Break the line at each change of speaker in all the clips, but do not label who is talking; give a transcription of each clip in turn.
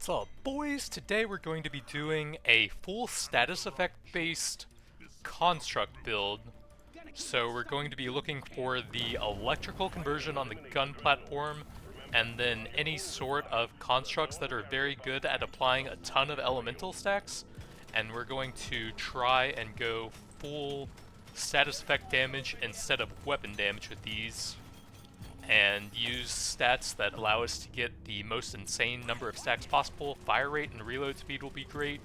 What's up, boys? Today we're going to be doing a full status effect based construct build. So we're going to be looking for the electrical conversion on the gun platform, and then any sort of constructs that are very good at applying a ton of elemental stacks, and we're going to try and go full status effect damage instead of weapon damage with these, and use stats that allow us to get the most insane number of stacks possible. Fire rate and reload speed will be great,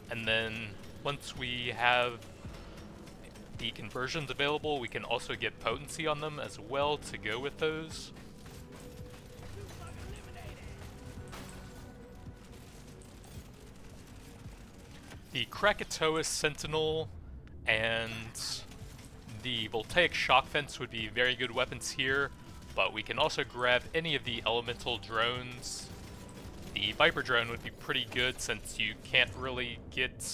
and then once we have the conversions available, we can also get potency on them as well to go with those. The Krakatoa's Sentinel and the Voltaic Shock Fence would be very good weapons here, but we can also grab any of the elemental drones. The Viper drone would be pretty good since you can't really get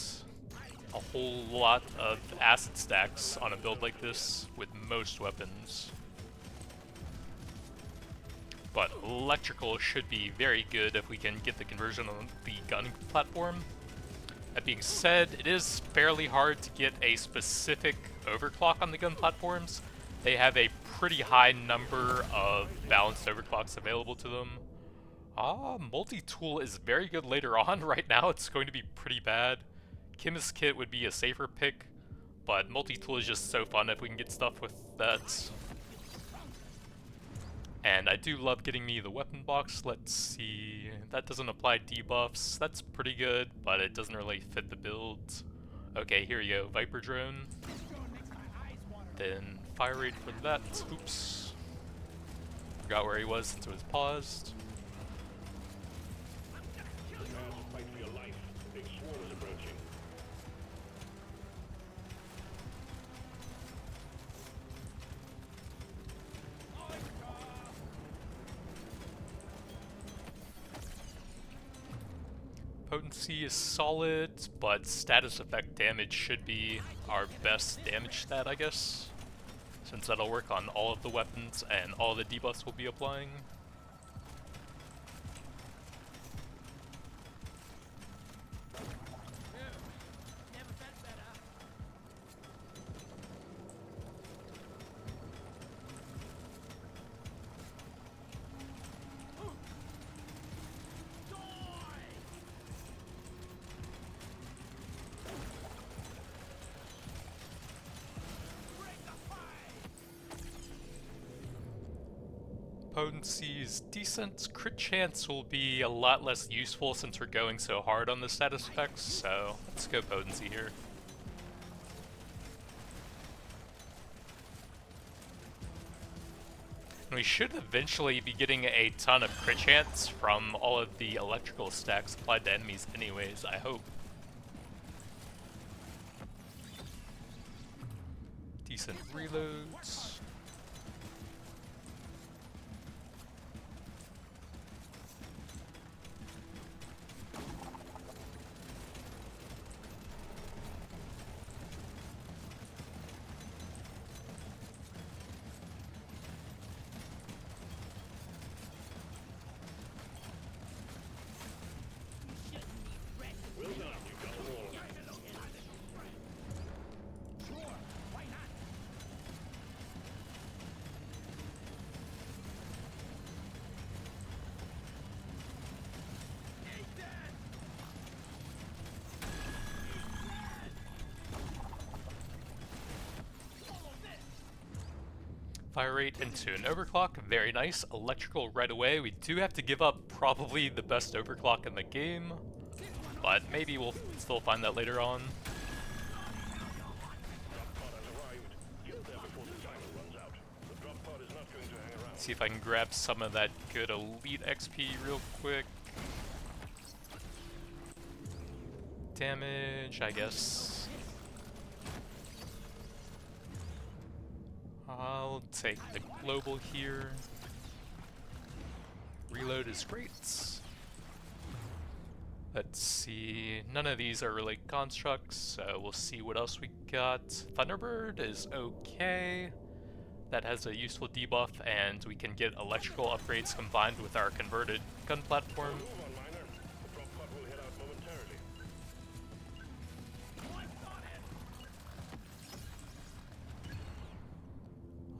a whole lot of acid stacks on a build like this with most weapons. But electrical should be very good if we can get the conversion on the gun platform. That being said, it is fairly hard to get a specific overclock on the gun platforms. They have a pretty high number of balanced overclocks available to them. Multi-tool is very good later on. Right now it's going to be pretty bad. Chemist Kit would be a safer pick, but multi-tool is just so fun if we can get stuff with that. And I do love getting me the weapon box. Let's see, that doesn't apply debuffs. That's pretty good, but it doesn't really fit the build. Okay, here you go, Viper drone. Then fire rate for that. Oops. Forgot where he was since it was paused. Potency is solid, but status effect damage should be our best damage stat, I guess, since that'll work on all of the weapons and all the debuffs we'll be applying. Potency is decent. Crit chance will be a lot less useful since we're going so hard on the status effects, so let's go potency here. And we should eventually be getting a ton of crit chance from all of the electrical stacks applied to enemies anyways, I hope. Decent reloads. Fire rate into an overclock, very nice. Electrical right away. We do have to give up probably the best overclock in the game, but maybe we'll still find that later on. See if I can grab some of that good elite XP real quick. Damage, I guess. I'll take the global here. Reload is great. Let's see, none of these are really constructs, so we'll see what else we got. Thunderbird is okay. That has a useful debuff, and we can get electrical upgrades combined with our converted gun platform.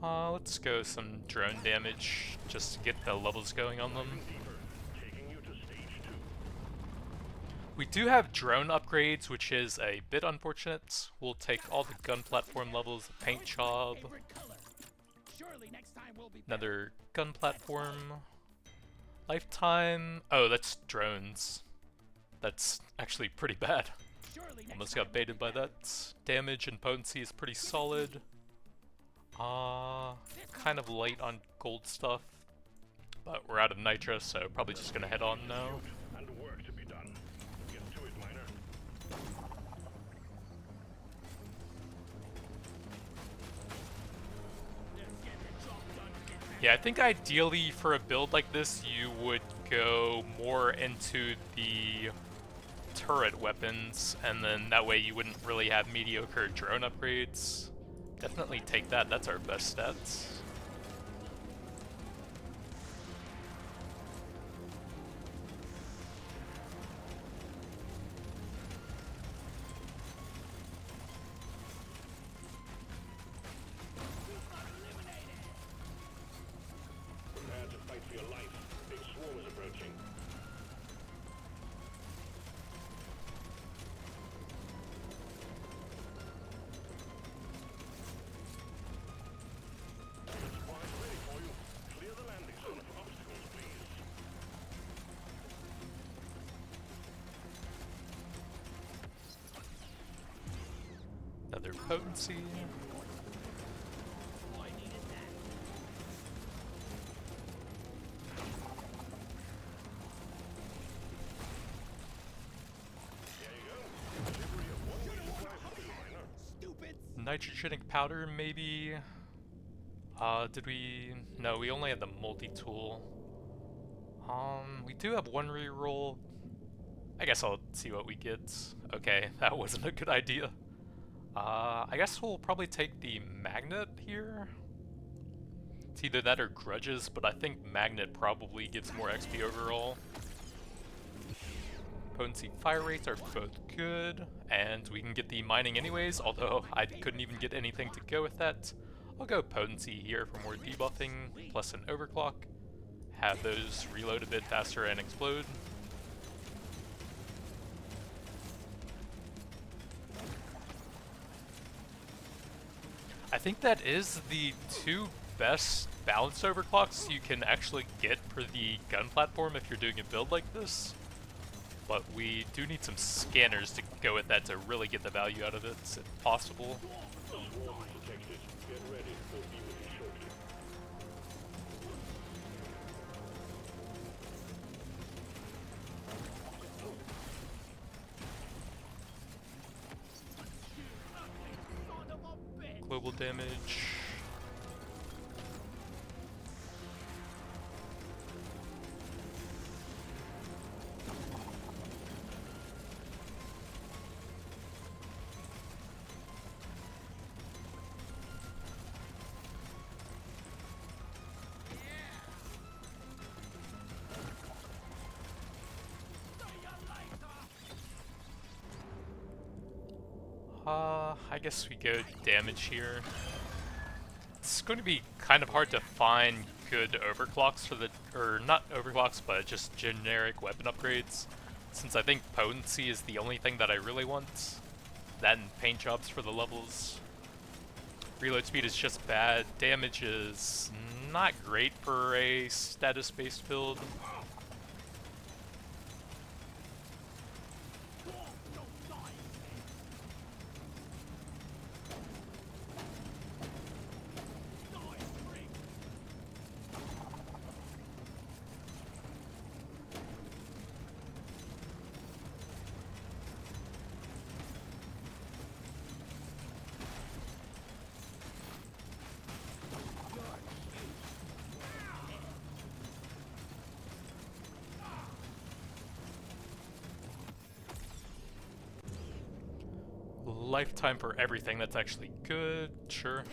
Let's go some drone damage just to get the levels going on them. We do have drone upgrades, which is a bit unfortunate. We'll take all the gun platform levels, the paint job, another gun platform, lifetime. Oh, that's drones. That's actually pretty bad. Almost got baited by that. Damage and potency is pretty solid. Kind of light on gold stuff, but we're out of nitro, so probably just gonna head on now. Yeah, I think ideally for a build like this, you would go more into the turret weapons, and then that way you wouldn't really have mediocre drone upgrades. Definitely take that, that's our best stats. Another potency. Nitrogenic powder, maybe? Did we... No, we only had the multi-tool. We do have one reroll. I guess I'll see what we get. Okay, that wasn't a good idea. I guess we'll probably take the magnet here. It's either that or grudges, but I think magnet probably gives more XP overall. Potency fire rates are both good, and we can get the mining anyways, although I couldn't even get anything to go with that. I'll go potency here for more debuffing, plus an overclock. Have those reload a bit faster and explode. I think that is the two best balance overclocks you can actually get for the gun platform if you're doing a build like this. But we do need some scanners to go with that to really get the value out of it, if possible. Global damage. I guess we go damage here. It's going to be kind of hard to find good overclocks for the, or not overclocks, but just generic weapon upgrades, since I think potency is the only thing that I really want. That and paint jobs for the levels. Reload speed is just bad. Damage is not great for a status-based build. Lifetime for everything, that's actually good, sure.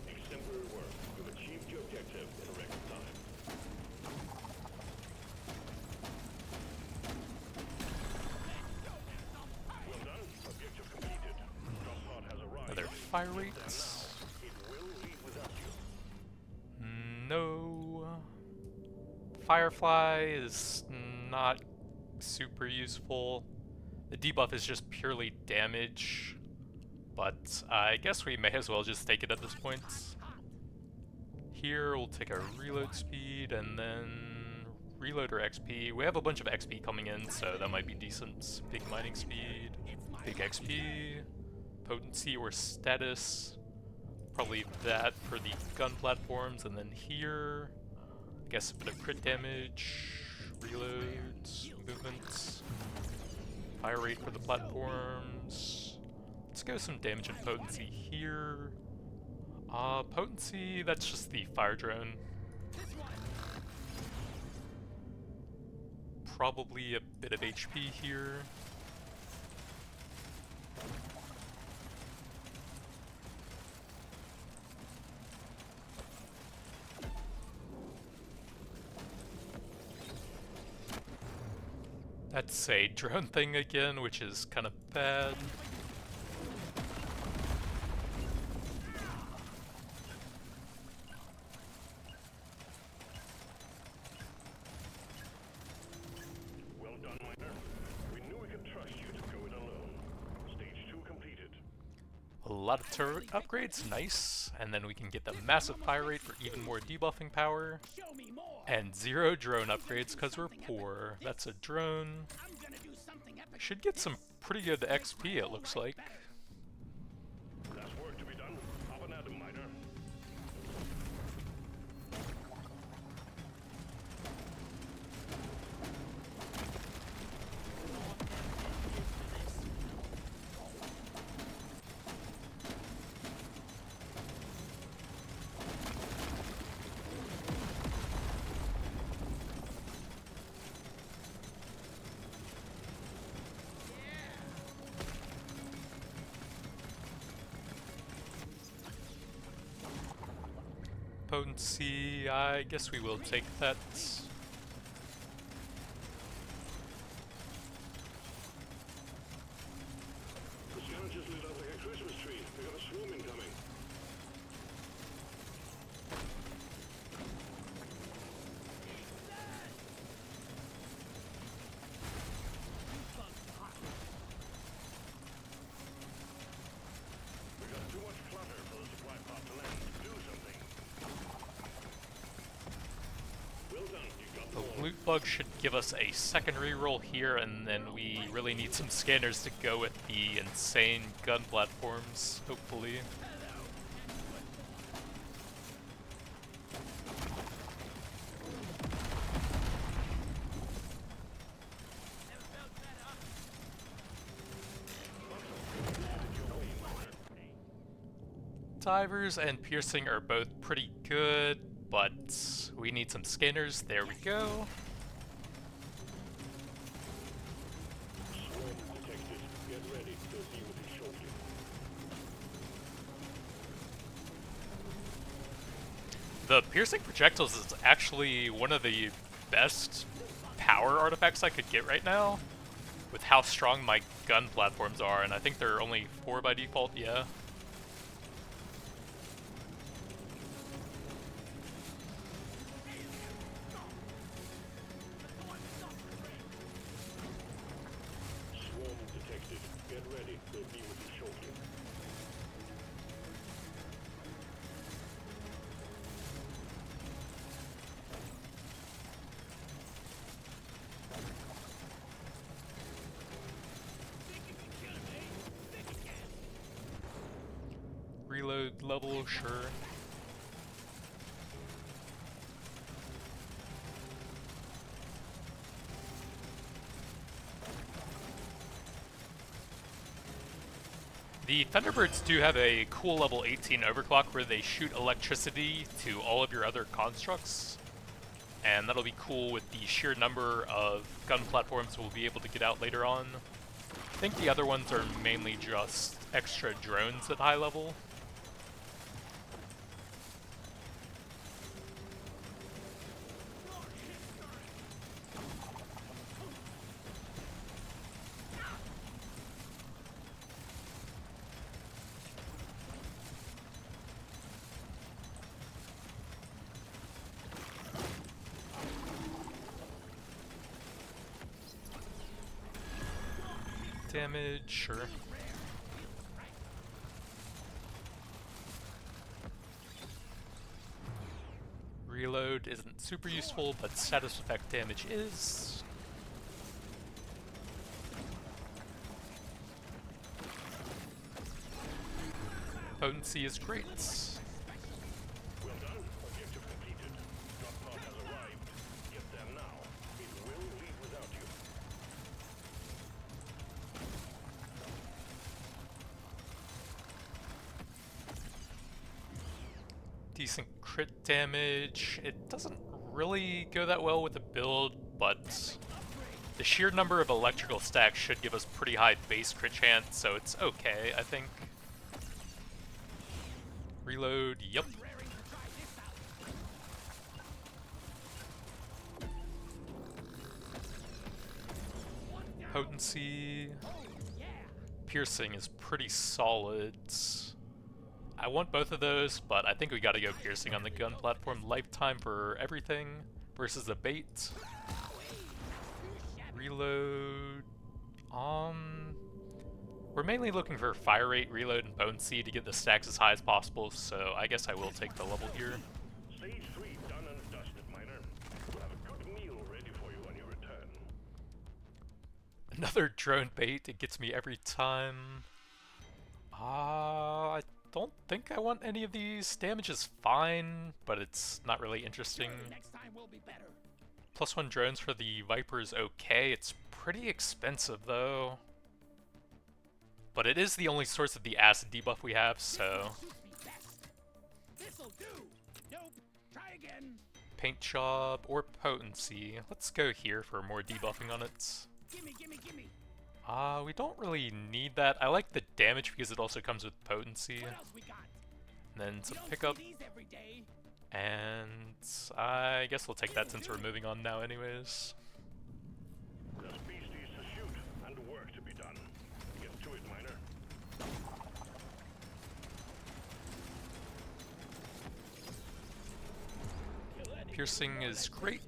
Exemplary work. You've achieved your objective.
fire rates. No. Firefly is not super useful. The debuff is just purely damage, but I guess we may as well just take it at this point. Here we'll take our reload speed and then reload our XP. We have a bunch of XP coming in, so that might be decent. Big mining speed, big XP, potency or status. Probably that for the gun platforms, and then here, I guess a bit of crit damage, reloads, movements, fire rate for the platforms. Let's go some damage and potency here. Potency, that's just the fire drone. Probably a bit of HP here. That's a drone thing again, which is kind of bad.
Well done, miner. We knew we could trust you to go it alone. Stage 2 completed.
A lot of turret upgrades, nice. And then we can get the massive fire rate for even more debuffing power. And 0 drone upgrades because we're poor. That's a drone. Should get some pretty good XP, it looks like.
Last work to be done. Hop on at 'em, miner.
Potency, I guess we will take that.
The scanner just lit up like a Christmas tree. We got a swarm incoming. We got too much clutter for the supply pod to land. Do something. Well done. You got the
The loot bug should give us a second reroll here, and then we really need some scanners to go with the insane gun platforms, hopefully. Divers and piercing are both pretty good, but we need some scanners. There we go.
swarm detected. Get ready. They'll be with you shortly.
The piercing projectiles is actually one of the best power artifacts I could get right now, with how strong my gun platforms are, and I think they're only 4 by default, yeah.
Swarm detected. Get ready. They'll be with you shortly.
Reload level, sure. The Thunderbirds do have a cool level 18 overclock where they shoot electricity to all of your other constructs, and that'll be cool with the sheer number of gun platforms we'll be able to get out later on. I think the other ones are mainly just extra drones at high level. damage, sure. Reload isn't super useful, but status effect damage is. Potency is great.
Well done. Objective completed. Drop pod has arrived. Get there now. It will leave without you.
Decent crit damage. It doesn't really go that well with the build, but the sheer number of electrical stacks should give us pretty high base crit chance, so it's okay, I think. Reload, yep. Potency. Piercing is pretty solid. I want both of those, but I think we gotta go piercing on the gun platform. Lifetime for everything versus a bait. Reload. We're mainly looking for fire rate, reload, and potency to get the stacks as high as possible, so I guess I will take the level here.
Stage 3 done and dusted, Miner. We'll have a good meal ready for you when you return.
Another drone bait, it gets me every time. I don't think I want any of these. Damage is fine, but it's not really interesting. +1 drones for the Viper is okay. It's pretty expensive though. But it is the only source of the acid debuff we have, so... Paint job or potency. Let's go here for more debuffing on it. We don't really need that. I like the damage because it also comes with potency. And then some pickup. And I guess we'll take that since we're moving on now anyways.
There's beasties to shoot and work to be done. Get to it, Miner.
Piercing is great.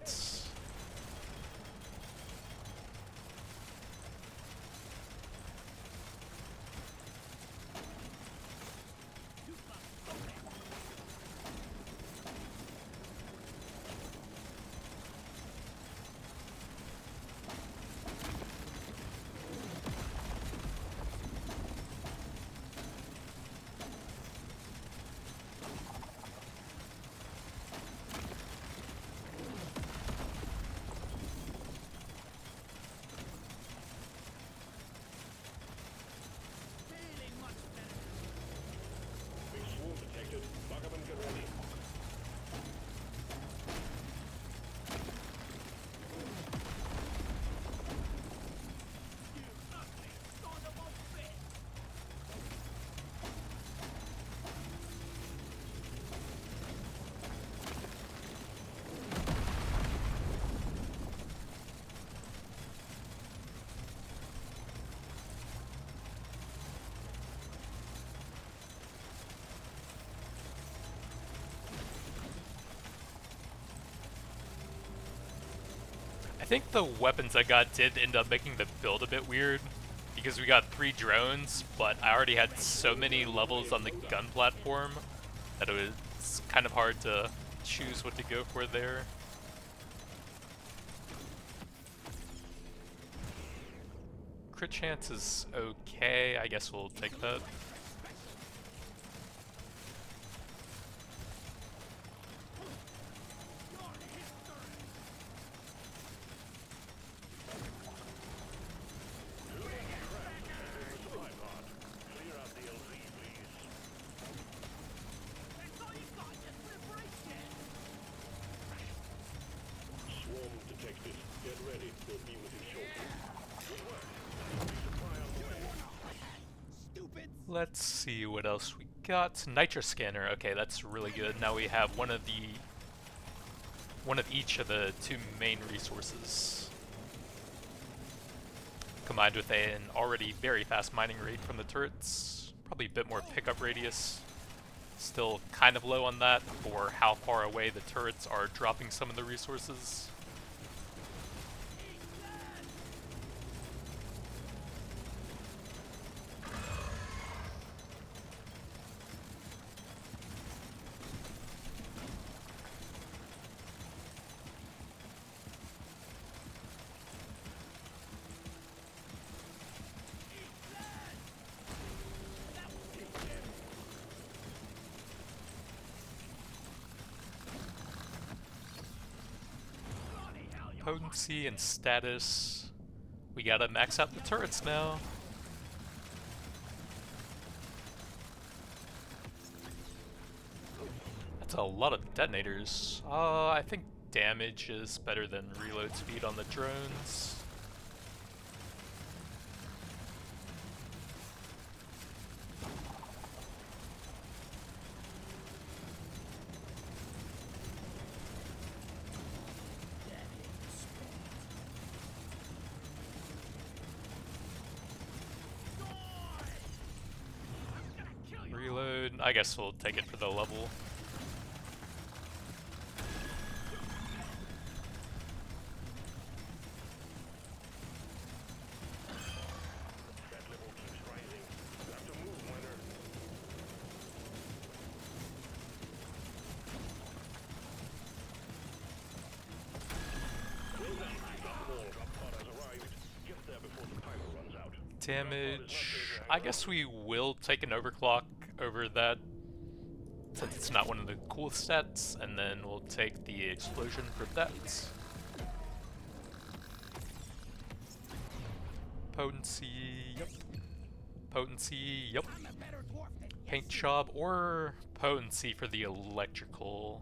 I think the weapons I got did end up making the build a bit weird, because we got 3 drones, but I already had so many levels on the gun platform that it was kind of hard to choose what to go for there. Crit chance is okay, I guess we'll take that. Let's see what else we got. Nitro scanner. Okay, that's really good. Now we have one of each of the 2 main resources, combined with an already very fast mining rate from the turrets. Probably a bit more pickup radius. Still kind of low on that for how far away the turrets are dropping some of the resources. potency and status. We gotta max out the turrets now. That's a lot of detonators. I think damage is better than reload speed on the drones. Reload. I guess we'll take it for the level.
That level keeps rising. You have to move, miner. Well done. Drop them all. Drop pod has arrived. Get there before the timer runs out.
Damage. I guess we will take an overclock over that, since it's not one of the cool stats, and then we'll take the explosion for that. Potency, yep. Potency, yep. Paint job or potency for the electrical.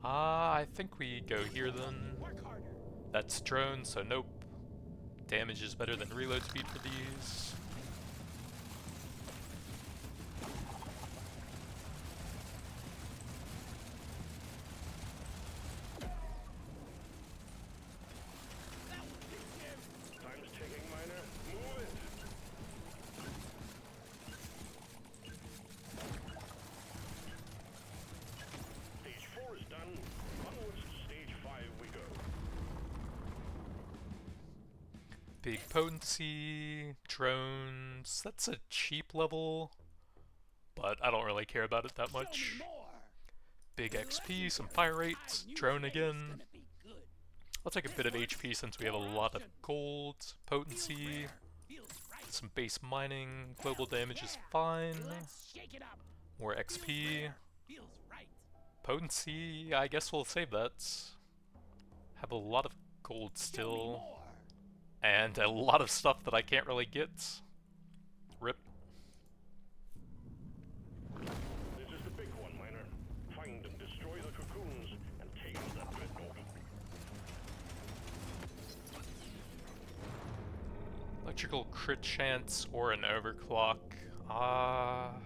I think we go here then. That's drone, so nope. Damage is better than reload speed for these.
Time's ticking, miner. Move it. Stage 4 is done. Onwards to stage 5 we go.
Big potency, drones. That's a cheap level, but I don't really care about it that much. Big XP, some fire rates, drone again. I'll take a bit of HP since we have a lot of gold. Potency, some base mining, global damage is fine. More XP. Potency, I guess we'll save that. Have a lot of gold still. And a lot of stuff that I can't really get. Rip.
This is the big one, miner. Find and destroy the cocoons and take out that dreadnought.
Electrical crit chance or an overclock. I'm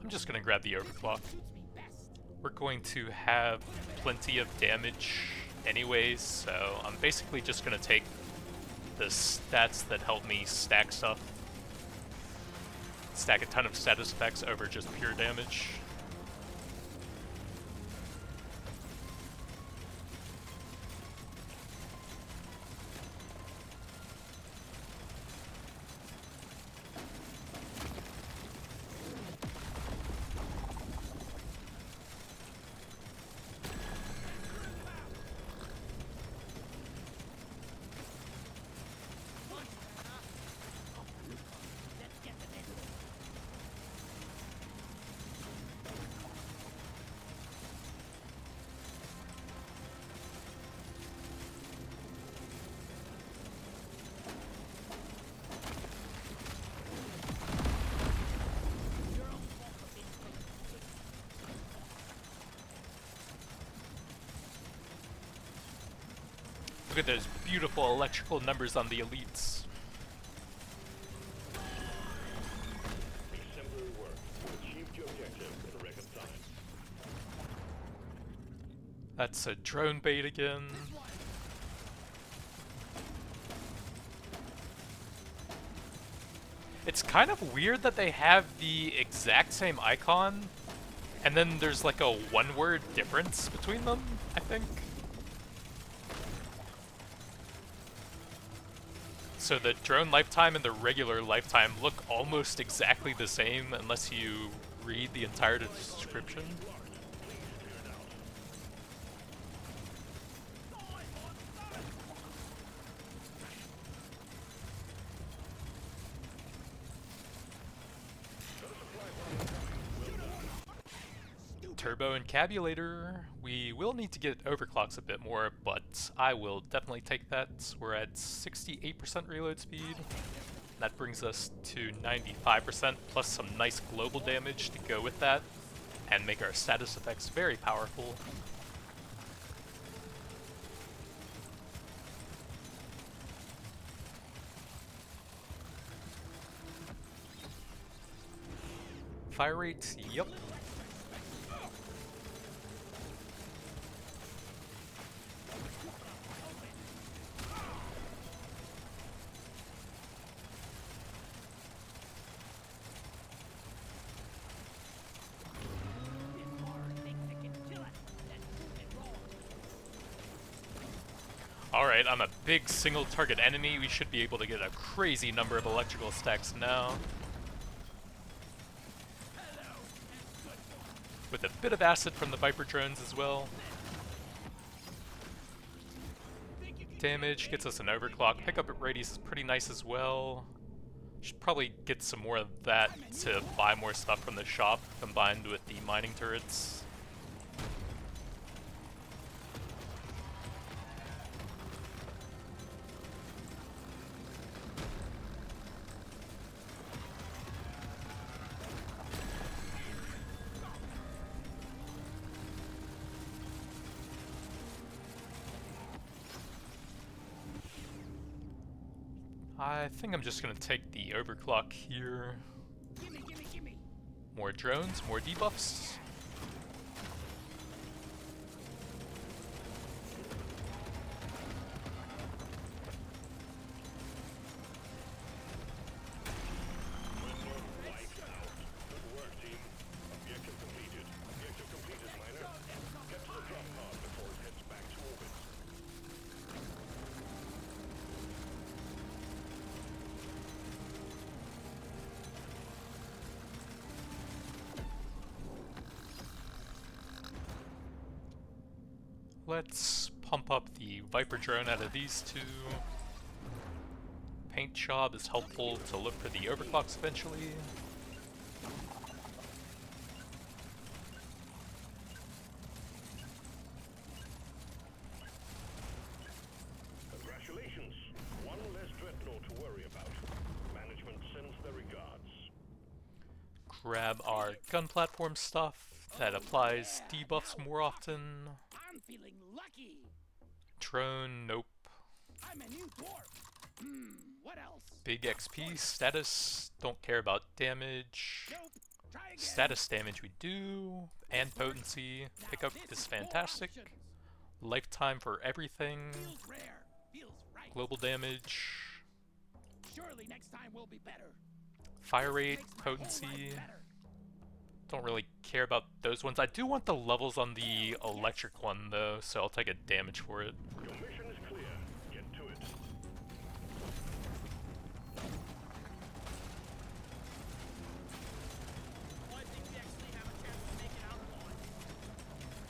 just gonna grab the overclock. We're going to have plenty of damage anyways, so I'm basically just gonna take the stats that help me stack stuff. Stack a ton of status effects over just pure damage. Look at those beautiful electrical numbers on the elites.
Exemplary work. You achieved your objective in a record time.
That's a drone bait again. It's kind of weird that they have the exact same icon, and then there's like a one-word difference between them, I think. So the drone lifetime and the regular lifetime look almost exactly the same unless you read the entire description. Turbo Encabulator. We will need to get overclocks a bit more, but I will definitely take that. We're at 68% reload speed. That brings us to 95% plus some nice global damage to go with that and make our status effects very powerful. Fire rate, yep. Alright, I'm a big single target enemy. We should be able to get a crazy number of electrical stacks now. With a bit of acid from the Viper drones as well. Damage gets us an overclock. Pickup at radius is pretty nice as well. Should probably get some more of that to buy more stuff from the shop combined with the mining turrets. I think I'm just gonna take the overclock here.
Gimme.
More drones, more debuffs.
Lights out. Good work, team. Objective completed. Objective completed, miner. Get to the drop pod before it heads back to orbit.
Let's pump up the Viper drone out of these two. Paint job is helpful to look for the overclocks eventually.
Congratulations. One less dreadnought to worry about. Management sends their regards.
Grab our gun platform stuff that applies debuffs more often.
I'm feeling lucky.
Drone, nope.
I'm a new dwarf. What else?
Big XP, status, don't care about damage.
Nope. Try again.
Status damage we do, and potency.
Now
Pickup
this
is
four
fantastic.
options.
Lifetime for everything.
Feels rare. Feels right.
Global damage.
Surely next time will be better.
Fire rate,
Makes my whole life
potency.
better.
Don't really care about those ones. I do want the levels on the electric one though, so I'll take a damage for it.
Your mission is clear. Get to it.
I think we actually have a chance to make it out alive.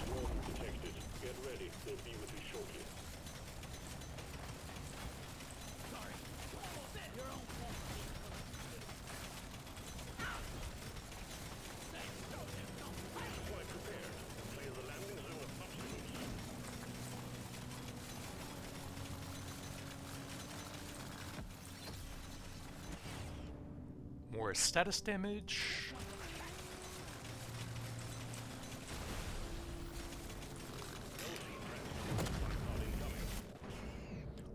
Swarm detected. Get ready. They'll be with you shortly.
Sorry. Your own fault.
Supply prepared. Clear the landing zone of obstacles.
More status damage.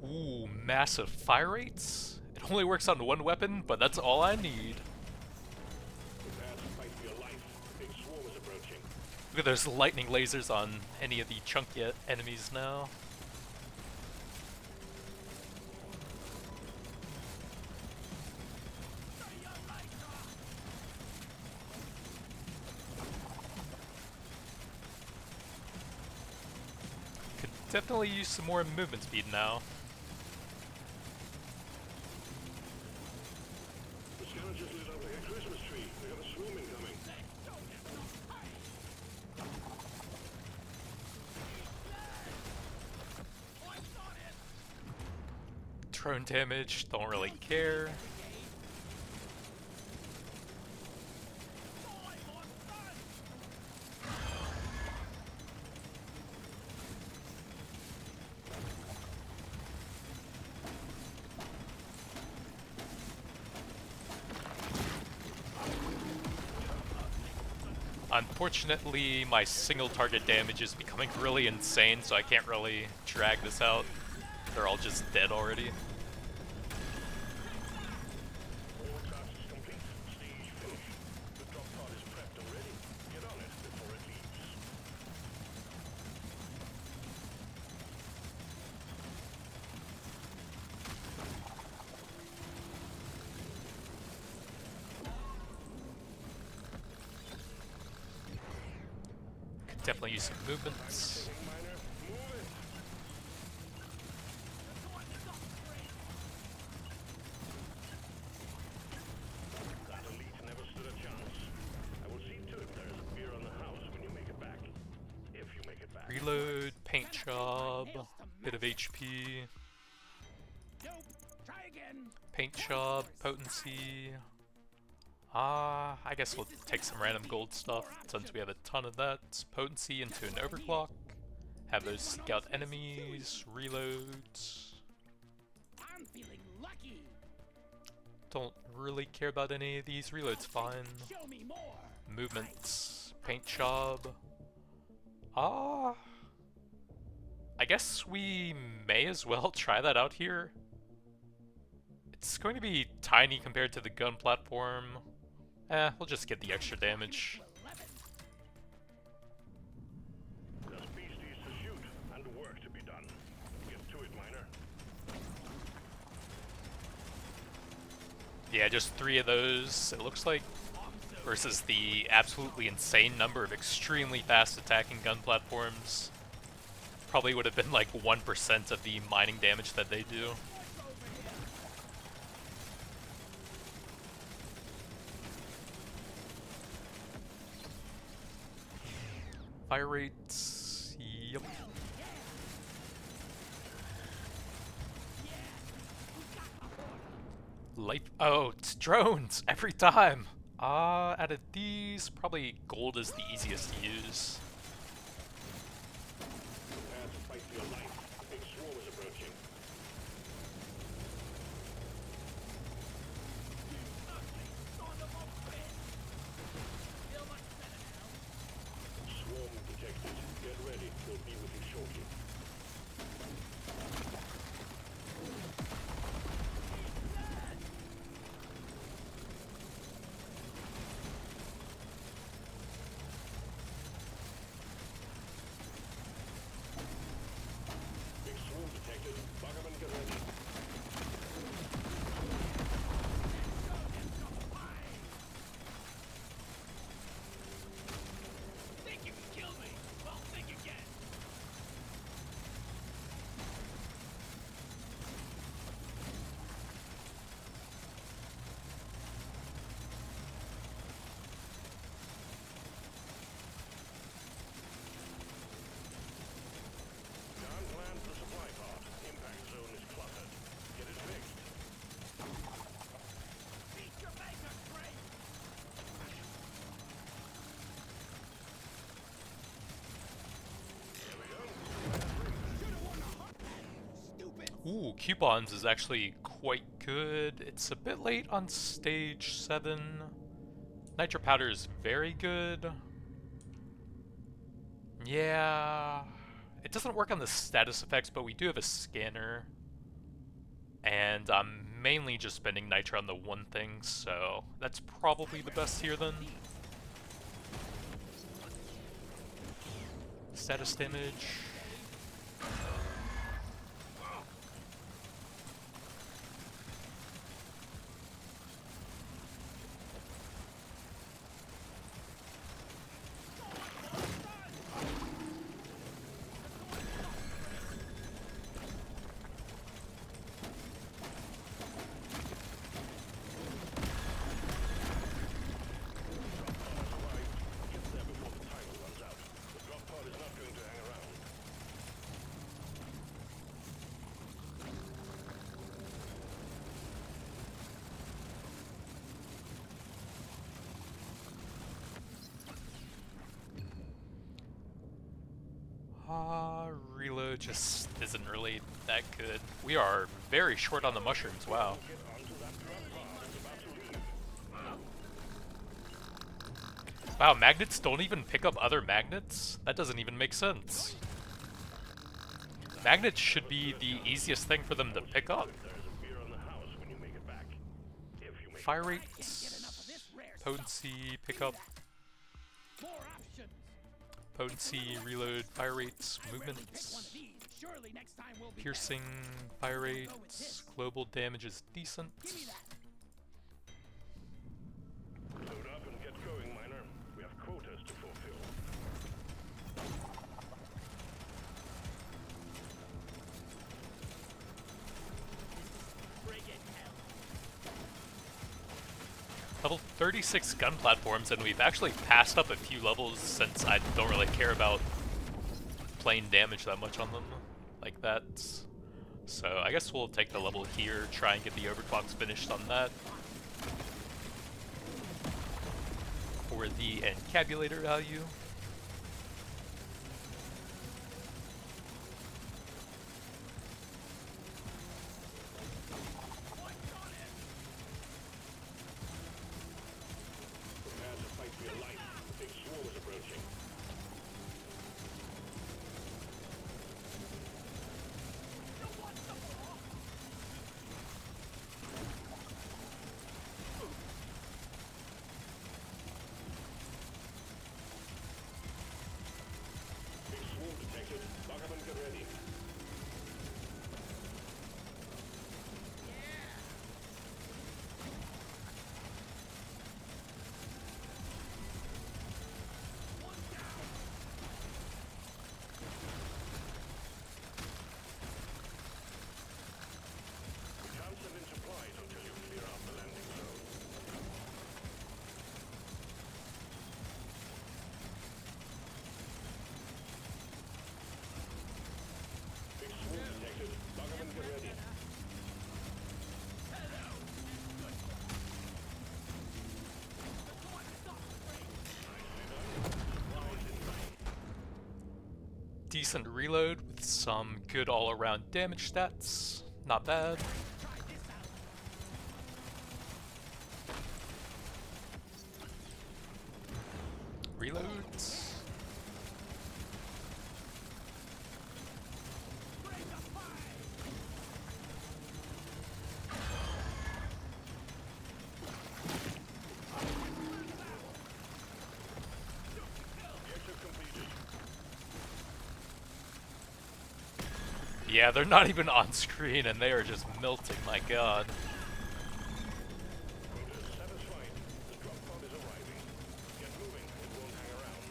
Ooh, massive fire rates. It only works on one weapon, but that's all I need.
Prepare to fight for your life. Big swarm is approaching.
Look at those lightning lasers on any of the chunky enemies now. Could definitely use some more movement speed now.
The scanner just lit up like a Christmas tree. We got a swarm incoming.
Drone damage, don't really care. Unfortunately, my single target damage is becoming really insane, so I can't really drag this out. They're all just dead already.
All tasks complete. Stage finished. The drop pod is prepped and ready. Get on it before it leaves.
Could definitely use some movements.
Miner, move it. That elite never stood a chance. I will see to it there is a beer on the house when you make it back. If you make it back.
Reload, paint job, bit of HP,
Nope. Try again.
paint job, potency. I guess we'll take some random gold stuff since we have a ton of that. Potency into an overclock. Have those seek out enemies, reloads.
I'm feeling lucky.
Don't really care about any of these, reloads fine.
Show me more.
Movements, paint job. I guess we may as well try that out here. It's going to be tiny compared to the gun platform. We'll just get the extra damage.
11.
There's beasties to shoot and work to be done. Get to it, miner.
Yeah, just 3 of those, it looks like, versus the absolutely insane number of extremely fast attacking gun platforms. Probably would have been like 1% of the mining damage that they do. Fire rates, yep. Life, oh, it's drones every time. Out of these, probably gold is the easiest to use.
Prepare to fight for your life. The big swarm is approaching. Swarm detected. Get ready. We'll be with you shortly. Big swarm detected. Buggerman, get ready.
Think you can kill me? Well, think again.
Down plan for the supply pod. Impact zone is cluttered. Get it fixed.
Beat your maker, Drake.
There we go.
Should've won the heart. Stupid.
Ooh, coupons is actually quite good. It's a bit late on stage 7. Nitro powder is very good. Yeah, it doesn't work on the status effects, but we do have a scanner. And I'm mainly just spending nitro on the one thing, so that's probably the best here then. Status damage. Reload just isn't really that good. We are very short on the mushrooms, wow. Wow, magnets don't even pick up other magnets? That doesn't even make sense. Magnets should be the easiest thing for them to pick up. Fire rates, potency, pickup, potency, reload, fire rates, movements, piercing, fire rates, global damage is decent.
Load up and get going, miner. We have quotas to fulfill.
Level 36 gun platforms, and we've actually passed up a few levels since I don't really care about playing damage that much on them like that. So I guess we'll take the level here, try and get the overclocks finished on that. For the encabulator value.
Prepare to fight for your life. The big swarm is approaching. Big swarm detected. Lock up and get ready. We can't send in supplies until you clear out the landing zone. Big swarm detected. Lock up and get ready.
Decent reload with some good all-around damage stats. Not bad. Reloads.
Objective completed.
Yeah, they're not even on screen and they are just melting, my god.
Quota satisfied. The drop pod is arriving. Get moving. It won't hang around.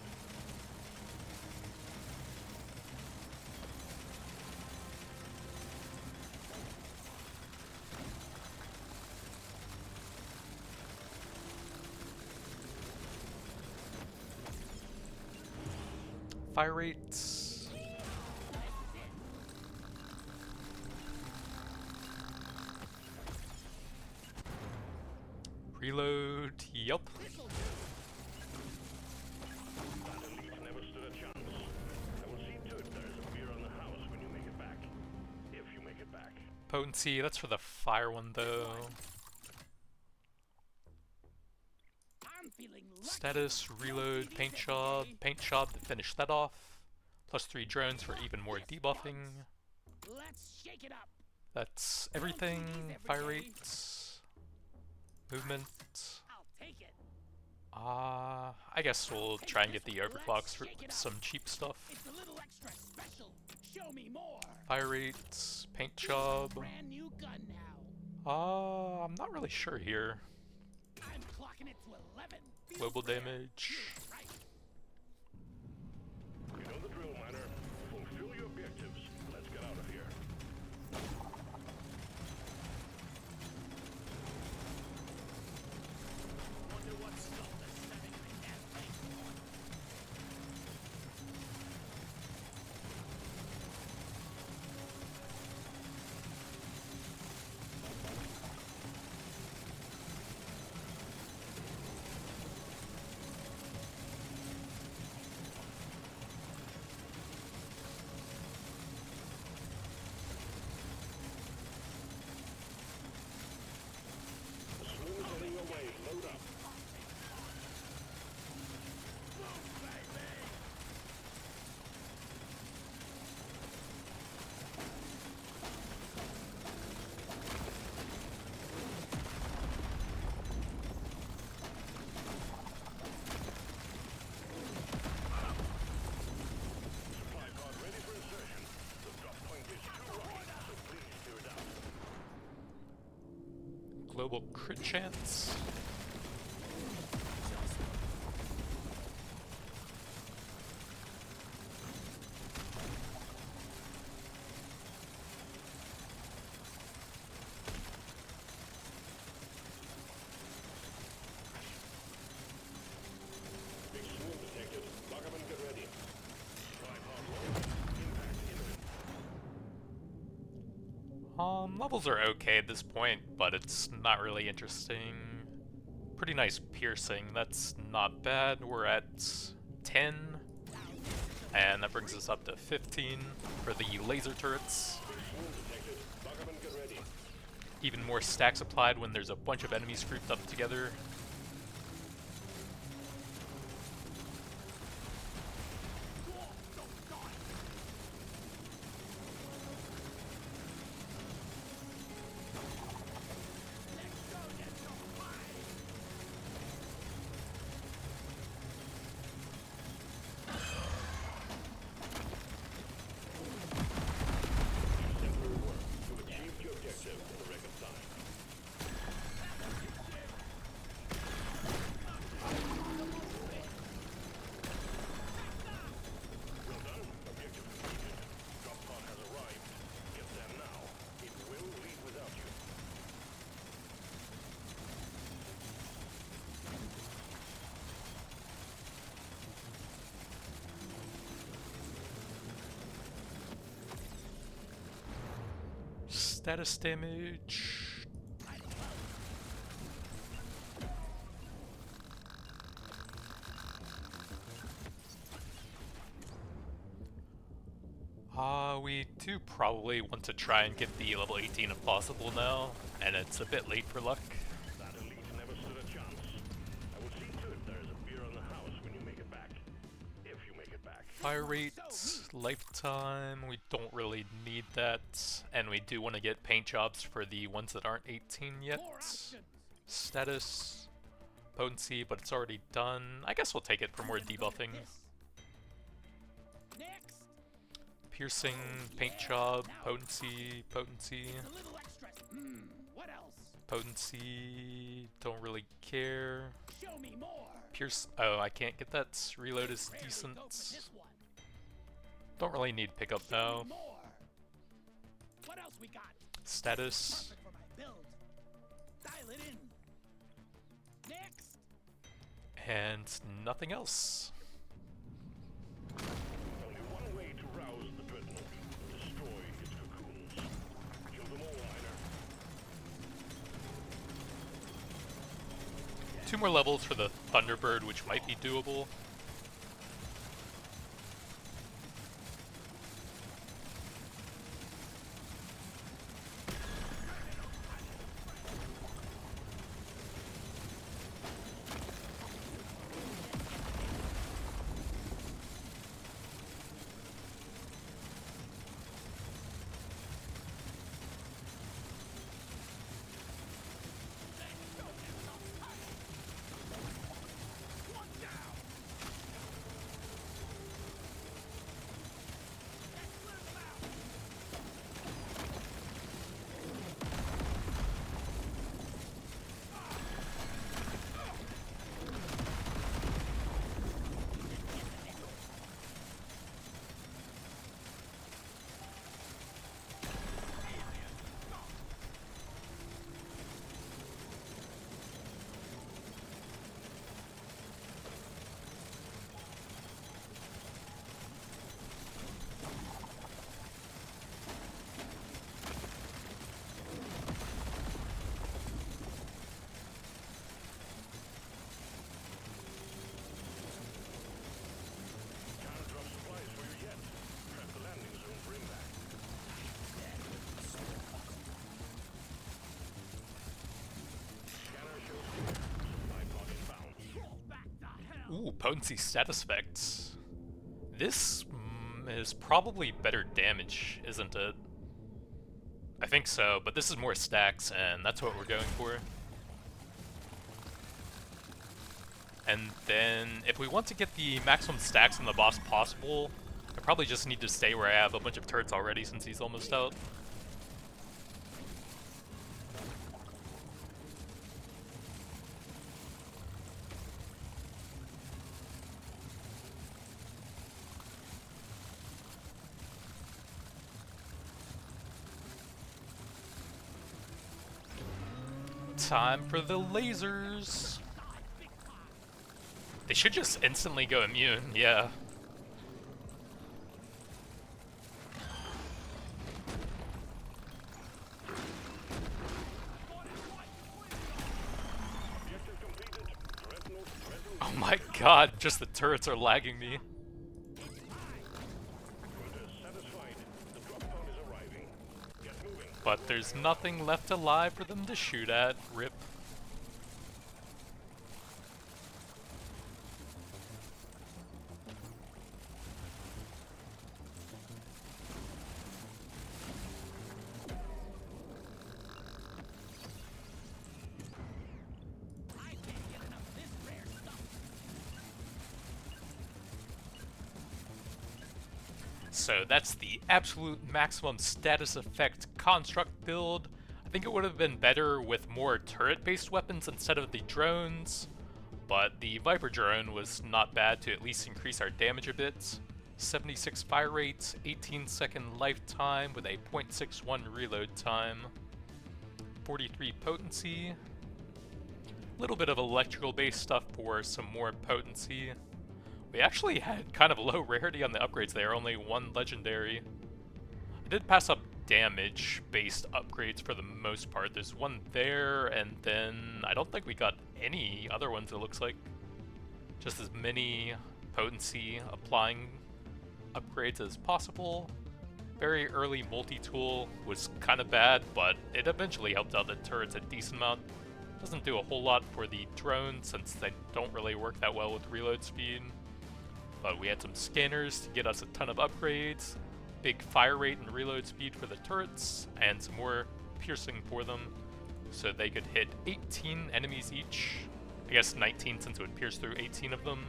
Fire rates. Reload, yup.
That elite never stood a chance. I will see to it there is a beer on the house when you make it back. If you make it back.
Potency, that's for the fire one though.
I'm feeling lucky.
Status, reload, paint job to finish that off. +3 drones for even more debuffing.
Let's shake it up.
That's everything. Fire rates, movement.
I'll take it.
I guess we'll try and get the overclocks for some cheap stuff.
It's a little extra special. Show me more.
Fire rates, paint job.
Brand new gun now.
I'm not really sure here.
I'm clocking it to 11.
Global damage.
Right.
You know the drill, miner. Fulfill your objectives. Let's get out of here.
Wonder what stuff they're setting in that place.
global crit chance.
Big swoon detected. Buggerman, get ready. Tripod loaded. Impact imminent.
Levels are okay at this point, but it's not really interesting. Pretty nice piercing, that's not bad. We're at 10, and that brings us up to 15 for the laser turrets.
Big swoon detected. Buggerman, get ready.
Even more stacks applied when there's a bunch of enemies grouped up together.
Exemplary work. You've achieved your objective in the record time. Well done. Objective completed. Drop pod has arrived. Get there now. It will leave without you.
Status damage. We do probably want to try and get the level 18 if possible now, and it's a bit late for luck.
That elite never stood a chance. I will see to it there is a beer on the house when you make it back. If you make it back.
Fire rate, lifetime, we don't really need that, and we do want to get paint jobs for the ones that aren't 18 yet.
More options.
Status, potency, but it's already done. I guess we'll take it for more debuffing.
This. Next.
Piercing, paint job, potency, potency,
A little extra. What else?
potency, don't really care.
Show me more.
Pierce, oh, I can't get that. Reload is
Rarely
decent.
go for this one.
Don't really need pickup
Show
though.
me more. What else we got?
Status,
Perfect for my build. Dial it in. Next.
and nothing else.
Only one way to rouse the dreadnought. Destroy its cocoons. Kill them all, miner.
2 more levels for the Thunderbird, which might be doable.
Can't drop supplies for you yet. Prep the landing zone for impact. Scanner shows clear. Supply pod inbound.
Roll back the hell.
Ooh, potency status effects. This is probably better damage, isn't it? I think so, but this is more stacks, and that's what we're going for. And then, if we want to get the maximum stacks on the boss possible, I probably just need to stay where I have a bunch of turrets already since he's almost out. Time for the lasers. They should just instantly go immune, yeah. Oh my god, just the turrets are lagging me. But there's nothing left alive for them to shoot at. Rip. So that's the absolute maximum status effect construct build. I think it would have been better with more turret-based weapons instead of the drones, but the Viper drone was not bad to at least increase our damage a bit. 76 fire rates, 18-second lifetime with a 0.61 reload time, 43 potency, a little bit of electrical-based stuff for some more potency. We actually had kind of low rarity on the upgrades there, only one legendary. I did pass up damage-based upgrades for the most part. There's one there, and then I don't think we got any other ones, it looks like. Just as many potency applying upgrades as possible. Very early multi-tool was kind of bad, but it eventually helped out the turrets a decent amount. Doesn't do a whole lot for the drones since they don't really work that well with reload speed. But we had some scanners to get us a ton of upgrades, big fire rate and reload speed for the turrets, and some more piercing for them, so they could hit 18 enemies each. I guess 19 since it would pierce through 18 of them.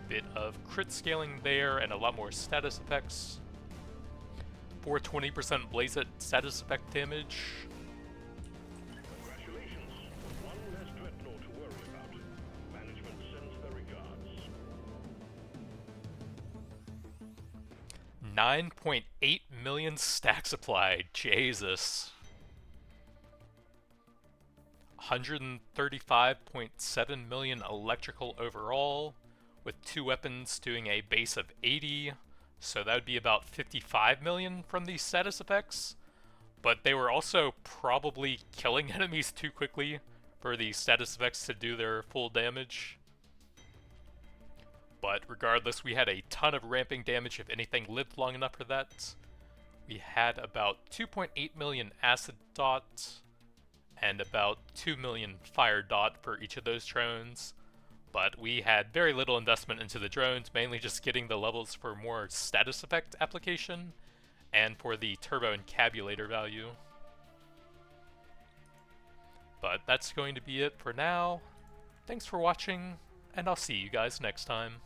Bit of crit scaling there, and a lot more status effects. 420% blaze it status effect damage.
Congratulations. One less dreadnought to worry about. Management sends their regards.
9.8 million stacks applied. Jesus. 135.7 million electrical overall, with 2 weapons doing a base of 80, so that would be about 55 million from these status effects. But they were also probably killing enemies too quickly for the status effects to do their full damage. But regardless, we had a ton of ramping damage if anything lived long enough for that. We had about 2.8 million acid dot and about 2 million fire dot for each of those drones. But we had very little investment into the drones, mainly just getting the levels for more status effect application and for the turbo encabulator value. But that's going to be it for now. Thanks for watching, and I'll see you guys next time.